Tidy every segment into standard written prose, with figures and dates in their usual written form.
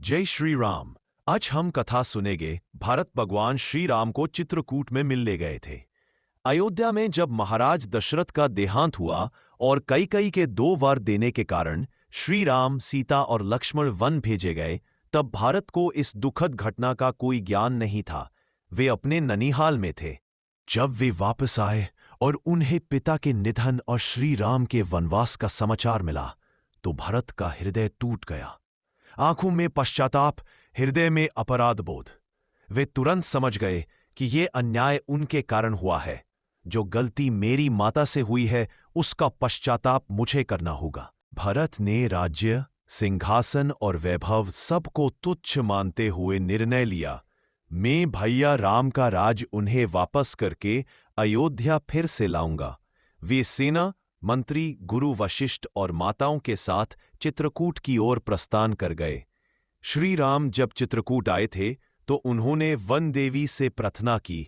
जय श्री राम। आज हम कथा सुनेंगे। भारत भगवान श्री राम को चित्रकूट में मिलने गए थे। अयोध्या में जब महाराज दशरथ का देहांत हुआ और कैकेयी के 2 वर देने के कारण श्री राम, सीता और लक्ष्मण वन भेजे गए, तब भारत को इस दुखद घटना का कोई ज्ञान नहीं था। वे अपने ननिहाल में थे। जब वे वापस आए और उन्हें पिता के निधन और श्री राम के वनवास का समाचार मिला, तो भरत का हृदय टूट गया। आंखों में पश्चाताप, हृदय में अपराध बोध। वे तुरंत समझ गए कि ये अन्याय उनके कारण हुआ है। जो गलती मेरी माता से हुई है, उसका पश्चाताप मुझे करना होगा। भरत ने राज्य, सिंहासन और वैभव सबको तुच्छ मानते हुए निर्णय लिया, मैं भैया राम का राज उन्हें वापस करके अयोध्या फिर से लाऊंगा। वे सेना, मंत्री, गुरु वशिष्ठ और माताओं के साथ चित्रकूट की ओर प्रस्थान कर गए। श्री राम जब चित्रकूट आए थे तो उन्होंने वन देवी से प्रार्थना की,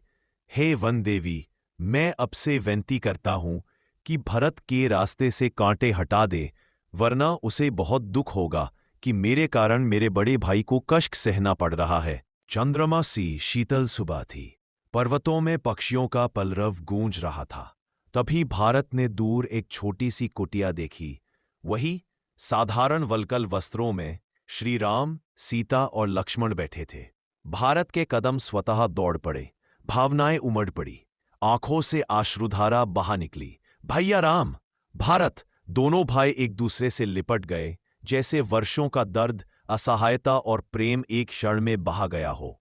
हे वन देवी, मैं अब से विनती करता हूं कि भरत के रास्ते से कांटे हटा दे, वरना उसे बहुत दुख होगा कि मेरे कारण मेरे बड़े भाई को कष्ट सहना पड़ रहा है। चंद्रमा सी शीतल सुबह थी। पर्वतों में पक्षियों का पलरव गूंज रहा था। तभी भारत ने दूर एक छोटी सी कुटिया देखी। वही साधारण वल्कल वस्त्रों में श्री राम, सीता और लक्ष्मण बैठे थे। भारत के कदम स्वतः दौड़ पड़े, भावनाएं उमड़ पड़ी, आंखों से अश्रुधारा बहा निकली। भैया राम, भारत, दोनों भाई एक दूसरे से लिपट गए, जैसे वर्षों का दर्द, असहायता और प्रेम एक क्षण में बहा गया हो।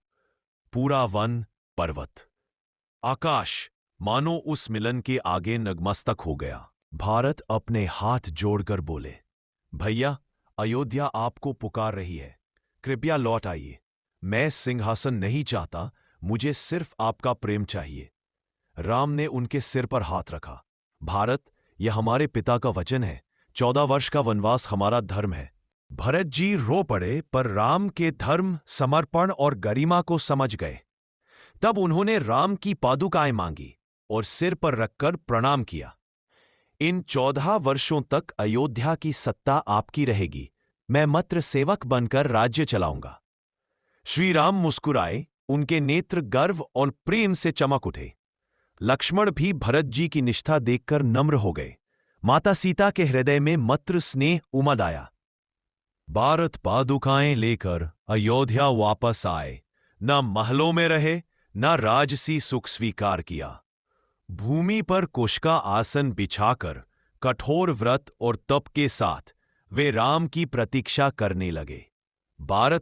पूरा वन, पर्वत, आकाश मानो उस मिलन के आगे नतमस्तक हो गया। भारत अपने हाथ जोड़कर बोले, भैया, अयोध्या आपको पुकार रही है, कृपया लौट आइए। मैं सिंहासन नहीं चाहता, मुझे सिर्फ आपका प्रेम चाहिए। राम ने उनके सिर पर हाथ रखा। भारत, यह हमारे पिता का वचन है, 14 वर्ष का वनवास हमारा धर्म है। भरत जी रो पड़े, पर राम के धर्म, समर्पण और गरिमा को समझ गए। तब उन्होंने राम की पादुकाएं मांगी और सिर पर रखकर प्रणाम किया। इन 14 वर्षों तक अयोध्या की सत्ता आपकी रहेगी, मैं मात्र सेवक बनकर राज्य चलाऊंगा। श्री राम मुस्कुराए, उनके नेत्र गर्व और प्रेम से चमक उठे। लक्ष्मण भी भरत जी की निष्ठा देखकर नम्र हो गए। माता सीता के हृदय में मातृ स्नेह उमड़ आया। भारत पादुकाएं लेकर अयोध्या वापस आए, न महलों में रहे, न राजसी सुख स्वीकार किया। भूमि पर कुश का आसन बिछाकर कठोर व्रत और तप के साथ वे राम की प्रतीक्षा करने लगे। भारत